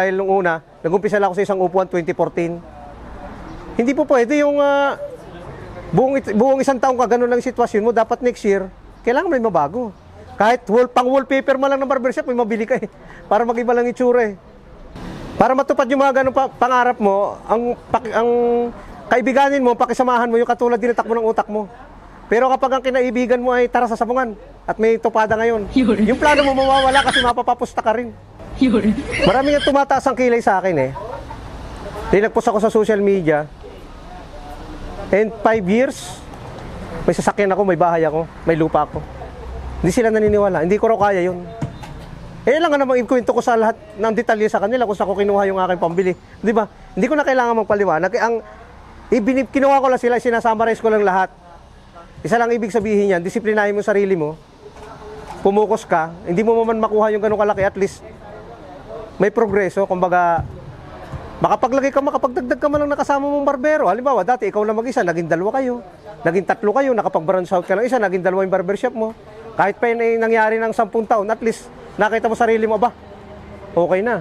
Dahil nung una, nag-umpisa lang ako sa isang upuan 2014. Hindi po pwede yung buong isang taong ka ganun lang yung sitwasyon mo. Dapat next year, kailangan may mabago. Kahit pang-wallpaper man lang ng barbershop, may mabili ka eh. Para mag-iba lang itsura eh. Para matupad yung mga ganun pangarap mo, ang kaibiganin mo, pakisamahan mo yung katulad dinatakbo ng utak mo. Pero kapag ang kinaibigan mo ay tara sa sabungan at may tupada ngayon, yung plano mo mawawala kasi mapapapusta ka rin. Marami nga tumataas ang kilay sa akin eh. Tinagpos ako sa social media. And 5 years, may sasakyan ako, may bahay ako, may lupa ako. Hindi sila naniniwala, hindi ko raw kaya yun. Eh lang nga namang ikwento ko sa lahat ng detalye sa kanila kung saan ko kinuha yung aking pambili. Di ba? Hindi ko na kailangan magpaliwanag. Kinuha ko lang sila, sinasummarize ko lang lahat. Isa lang ibig sabihin yan, disiplinahin mo sarili mo, pumukos ka, hindi mo man makuha yung ganun kalaki, at least may progreso. Kumbaga, makapagdagdag ka man lang nakasama mong barbero. Halimbawa, dati ikaw lang mag-isa, naging 2 kayo, naging 3 kayo, nakapag-branch out ka ng isa, naging 2 yung barbershop mo. Kahit pa yun ay nangyari ng 10 taon, at least nakita mo sarili mo, ba, okay na.